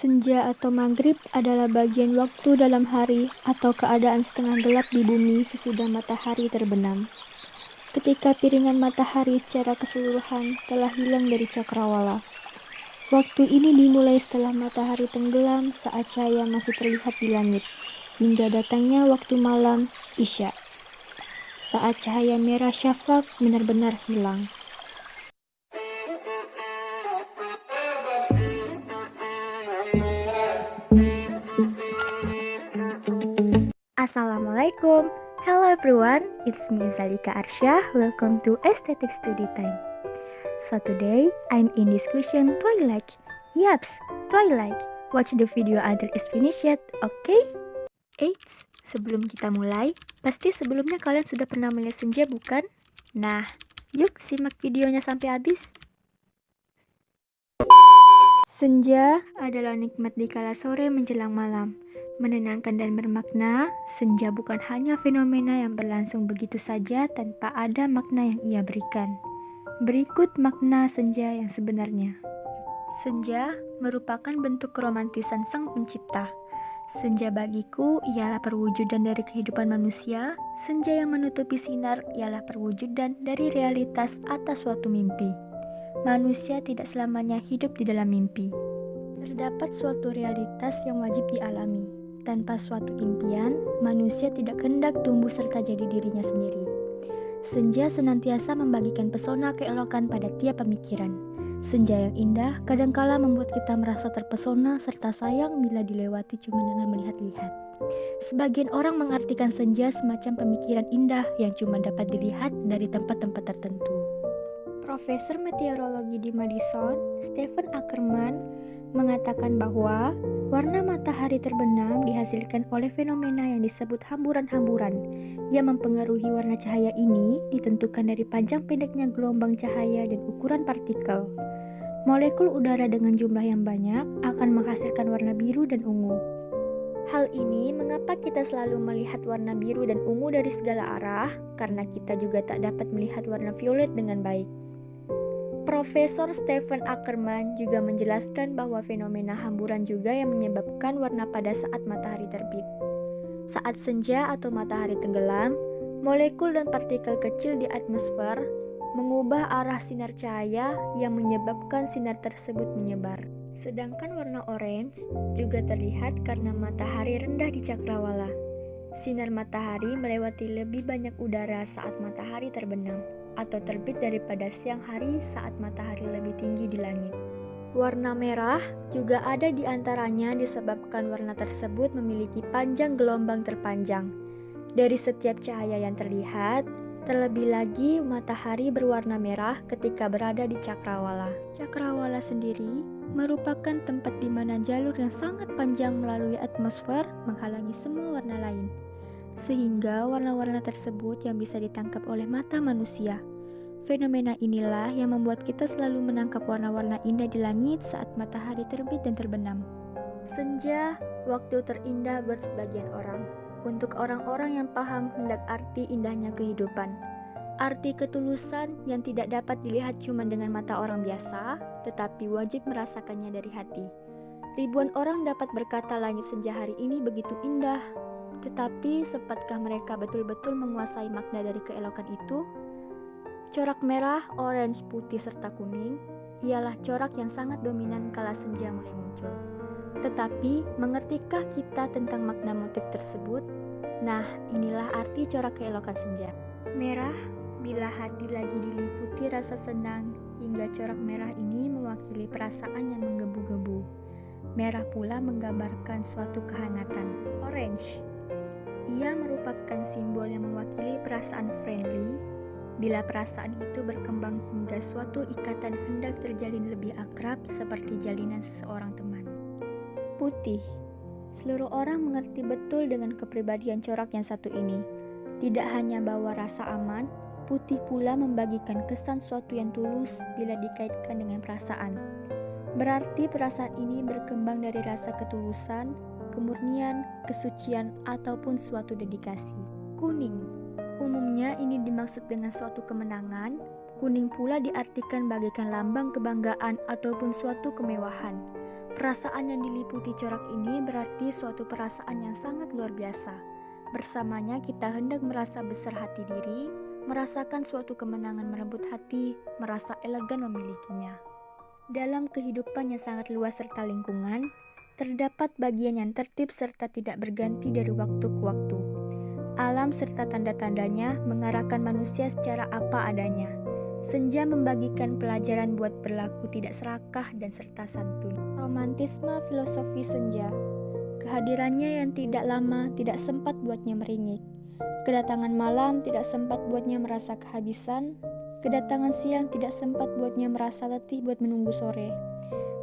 Senja atau maghrib adalah bagian waktu dalam hari atau keadaan setengah gelap di bumi sesudah matahari terbenam. Ketika piringan matahari secara keseluruhan telah hilang dari cakrawala. Waktu ini dimulai setelah matahari tenggelam saat cahaya masih terlihat di langit, hingga datangnya waktu malam, Isya. Saat cahaya merah syafaq benar-benar hilang. Assalamualaikum. Hello everyone, it's me Zalika Arsyah. Welcome to Aesthetic Study Time. So today, I'm in discussion Twilight. Yaps, Twilight. Watch the video until it's finished, okay? Eits, sebelum kita mulai, pasti sebelumnya kalian sudah pernah melihat senja bukan? Nah, yuk simak videonya sampai habis. Senja adalah nikmat di kala sore menjelang malam. Menenangkan dan bermakna, senja bukan hanya fenomena yang berlangsung begitu saja tanpa ada makna yang ia berikan. Berikut makna senja yang sebenarnya. Senja merupakan bentuk keromantisan sang pencipta. Senja bagiku ialah perwujudan dari kehidupan manusia. Senja yang menutupi sinar ialah perwujudan dari realitas atas suatu mimpi. Manusia tidak selamanya hidup di dalam mimpi. Terdapat suatu realitas yang wajib dialami. Tanpa suatu impian, manusia tidak hendak tumbuh serta jadi dirinya sendiri. Senja senantiasa membagikan pesona keelokan pada tiap pemikiran. Senja yang indah kadangkala membuat kita merasa terpesona serta sayang bila dilewati cuma dengan melihat-lihat. Sebagian orang mengartikan senja semacam pemikiran indah yang cuma dapat dilihat dari tempat-tempat tertentu. Profesor meteorologi di Madison, Stephen Ackerman, mengatakan bahwa warna matahari terbenam dihasilkan oleh fenomena yang disebut hamburan-hamburan. Yang mempengaruhi warna cahaya ini ditentukan dari panjang pendeknya gelombang cahaya dan ukuran partikel. Molekul udara dengan jumlah yang banyak akan menghasilkan warna biru dan ungu. Hal ini mengapa kita selalu melihat warna biru dan ungu dari segala arah, karena kita juga tak dapat melihat warna violet dengan baik. Profesor Stephen Ackerman juga menjelaskan bahwa fenomena hamburan juga yang menyebabkan warna pada saat matahari terbit. Saat senja atau matahari tenggelam, molekul dan partikel kecil di atmosfer mengubah arah sinar cahaya yang menyebabkan sinar tersebut menyebar. Sedangkan warna orange juga terlihat karena matahari rendah di cakrawala. Sinar matahari melewati lebih banyak udara saat matahari terbenam atau terbit daripada siang hari saat matahari lebih tinggi di langit. Warna merah juga ada di antaranya disebabkan warna tersebut memiliki panjang gelombang terpanjang. Dari setiap cahaya yang terlihat, terlebih lagi matahari berwarna merah ketika berada di cakrawala. Cakrawala sendiri merupakan tempat di mana jalur yang sangat panjang melalui atmosfer menghalangi semua warna lain. Sehingga warna-warna tersebut yang bisa ditangkap oleh mata manusia. Fenomena inilah yang membuat kita selalu menangkap warna-warna indah di langit saat matahari terbit dan terbenam. Senja, waktu terindah buat sebagian orang. Untuk orang-orang yang paham hendak arti indahnya kehidupan. Arti ketulusan yang tidak dapat dilihat cuma dengan mata orang biasa, tetapi wajib merasakannya dari hati. Ribuan orang dapat berkata langit senja hari ini begitu indah. Tetapi sepatkah mereka betul-betul menguasai makna dari keelokan itu? Corak merah, orange, putih, serta kuning ialah corak yang sangat dominan kala senja mulai muncul. Tetapi, mengertikah kita tentang makna motif tersebut? Nah, inilah arti corak keelokan senja. Merah, bila hati lagi diliputi rasa senang, hingga corak merah ini mewakili perasaan yang menggebu-gebu. Merah pula menggambarkan suatu kehangatan. Orange, ia merupakan simbol yang mewakili perasaan friendly, bila perasaan itu berkembang hingga suatu ikatan hendak terjalin lebih akrab seperti jalinan seseorang teman. Putih, seluruh orang mengerti betul dengan kepribadian corak yang satu ini. Tidak hanya bawa rasa aman, putih pula membagikan kesan suatu yang tulus bila dikaitkan dengan perasaan. Berarti perasaan ini berkembang dari rasa ketulusan, kemurnian, kesucian, ataupun suatu dedikasi. Kuning, umumnya ini dimaksud dengan suatu kemenangan. Kuning pula diartikan bagaikan lambang kebanggaan ataupun suatu kemewahan. Perasaan yang diliputi corak ini berarti suatu perasaan yang sangat luar biasa. Bersamanya kita hendak merasa besar hati diri, merasakan suatu kemenangan merebut hati, merasa elegan memilikinya. Dalam kehidupan yang sangat luas serta lingkungan, terdapat bagian yang tertib serta tidak berganti dari waktu ke waktu. Alam serta tanda-tandanya mengarahkan manusia secara apa adanya. Senja membagikan pelajaran buat berlaku tidak serakah dan serta santun. Romantisme filosofi senja. Kehadirannya yang tidak lama tidak sempat buatnya meringik. Kedatangan malam tidak sempat buatnya merasa kehabisan. Kedatangan siang tidak sempat buatnya merasa letih buat menunggu sore.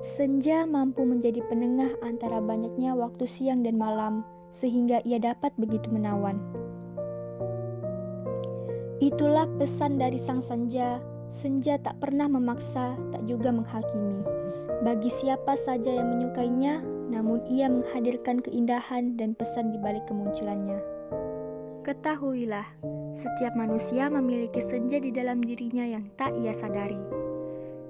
Senja mampu menjadi penengah antara banyaknya waktu siang dan malam, sehingga ia dapat begitu menawan. Itulah pesan dari sang senja. Senja tak pernah memaksa, tak juga menghakimi. Bagi siapa saja yang menyukainya, namun ia menghadirkan keindahan dan pesan di balik kemunculannya. Ketahuilah, setiap manusia memiliki senja di dalam dirinya yang tak ia sadari.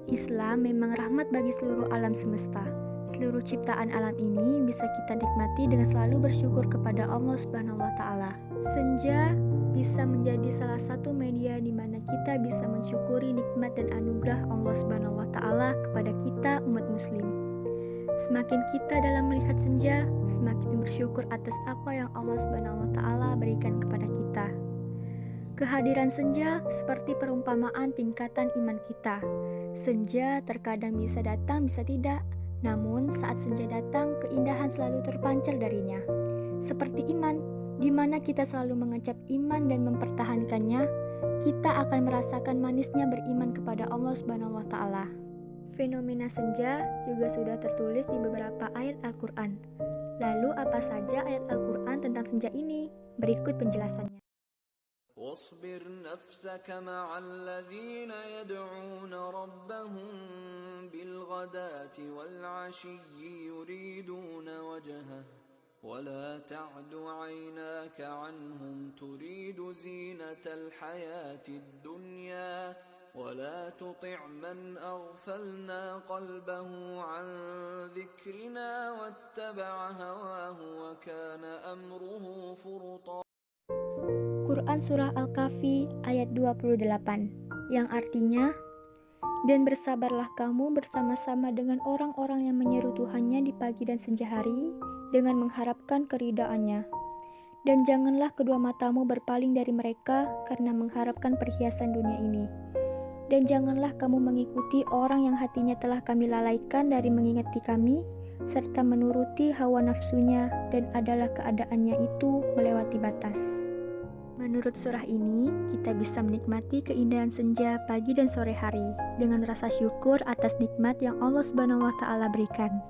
Islam memang rahmat bagi seluruh alam semesta. Seluruh ciptaan alam ini bisa kita nikmati dengan selalu bersyukur kepada Allah Subhanahu wa Ta'ala. Senja bisa menjadi salah satu media di mana kita bisa mensyukuri nikmat dan anugerah Allah Subhanahu wa Ta'ala kepada kita umat muslim. Semakin kita dalam melihat senja, semakin bersyukur atas apa yang Allah Subhanahu wa Ta'ala berikan kepada kita. Kehadiran senja seperti perumpamaan tingkatan iman kita. Senja terkadang bisa datang, bisa tidak. Namun saat senja datang, keindahan selalu terpancar darinya. Seperti iman, di mana kita selalu mengecap iman dan mempertahankannya, kita akan merasakan manisnya beriman kepada Allah Subhanahu wa Ta'ala. Fenomena senja juga sudah tertulis di beberapa ayat Al-Quran. Lalu apa saja ayat Al-Quran tentang senja ini? Berikut penjelasannya. واصبر نفسك مع الذين يدعون ربهم بالغداة والعشي يريدون وجهه ولا تعد عيناك عنهم تريد زينة الحياة الدنيا ولا تطع من أغفلنا قلبه عن ذكرنا واتبع هواه وكان أمره فرطا. Quran Surah Al-Kahfi ayat 28 yang artinya, dan bersabarlah kamu bersama-sama dengan orang-orang yang menyeru Tuhannya di pagi dan senja hari dengan mengharapkan keridhaannya. Dan janganlah kedua matamu berpaling dari mereka karena mengharapkan perhiasan dunia ini. Dan janganlah kamu mengikuti orang yang hatinya telah kami lalaikan dari mengingati kami, serta menuruti hawa nafsunya, dan adalah keadaannya itu melewati batas. Menurut surah ini, kita bisa menikmati keindahan senja pagi dan sore hari dengan rasa syukur atas nikmat yang Allah Subhanahu wa Ta'ala berikan.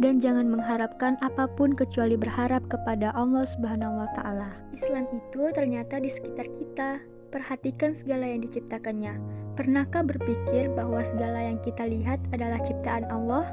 Dan jangan mengharapkan apapun kecuali berharap kepada Allah Subhanahu wa Ta'ala. Islam itu ternyata di sekitar kita. Perhatikan segala yang diciptakannya. Pernahkah berpikir bahwa segala yang kita lihat adalah ciptaan Allah?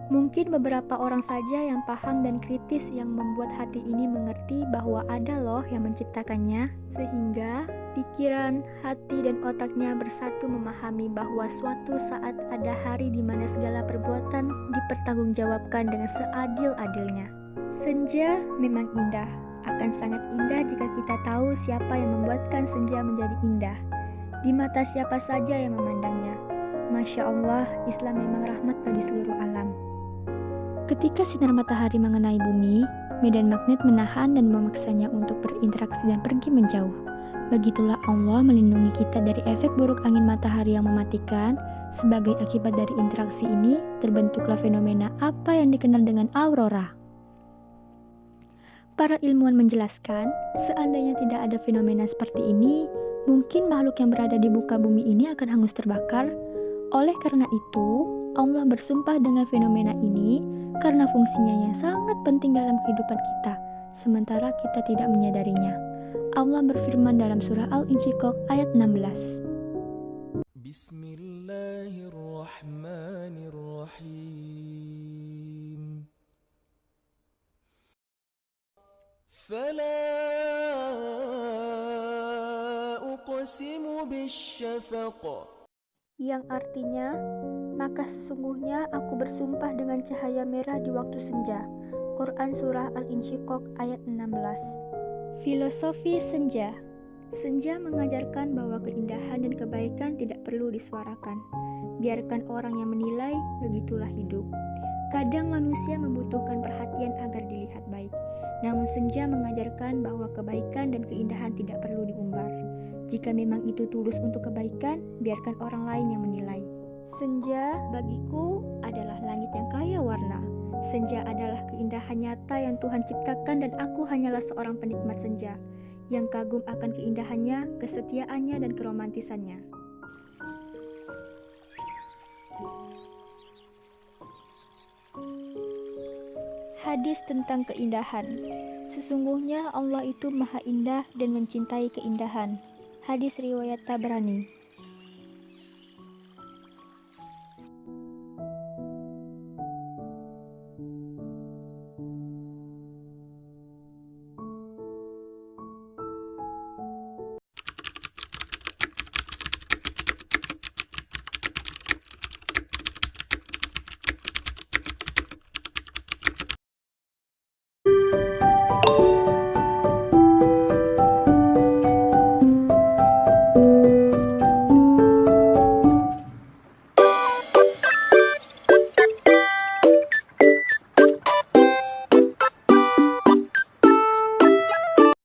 Mungkin beberapa orang saja yang paham dan kritis yang membuat hati ini mengerti bahwa ada loh yang menciptakannya, sehingga pikiran, hati, dan otaknya bersatu memahami bahwa suatu saat ada hari di mana segala perbuatan dipertanggungjawabkan dengan seadil-adilnya. Senja memang indah, akan sangat indah jika kita tahu siapa yang membuatkan senja menjadi indah, di mata siapa saja yang memandangnya. Masya Allah, Islam memang rahmat bagi seluruh alam. Ketika sinar matahari mengenai bumi, medan magnet menahan dan memaksanya untuk berinteraksi dan pergi menjauh. Begitulah Allah melindungi kita dari efek buruk angin matahari yang mematikan. Sebagai akibat dari interaksi ini, terbentuklah fenomena apa yang dikenal dengan aurora. Para ilmuwan menjelaskan, seandainya tidak ada fenomena seperti ini, mungkin makhluk yang berada di muka bumi ini akan hangus terbakar. Oleh karena itu, Allah bersumpah dengan fenomena ini karena fungsinya yang sangat penting dalam kehidupan kita, sementara kita tidak menyadarinya. Allah berfirman dalam surah Al-Insyiqaq ayat 16. Bismillahirrahmanirrahim. Fala uqsimu bisyafaq yang artinya, maka sesungguhnya aku bersumpah dengan cahaya merah di waktu senja. Quran Surah Al-Insyiqaq ayat 16. Filosofi senja. Senja mengajarkan bahwa keindahan dan kebaikan tidak perlu disuarakan. Biarkan orang yang menilai, begitulah hidup. Kadang manusia membutuhkan perhatian agar dilihat baik. Namun senja mengajarkan bahwa kebaikan dan keindahan tidak perlu diumbar. Jika memang itu tulus untuk kebaikan, biarkan orang lain yang menilai. Senja bagiku adalah langit yang kaya warna. Senja adalah keindahan nyata yang Tuhan ciptakan dan aku hanyalah seorang penikmat senja yang kagum akan keindahannya, kesetiaannya, dan keromantisannya. Hadis tentang keindahan. Sesungguhnya Allah itu maha indah dan mencintai keindahan. Hadis riwayat Tabrani.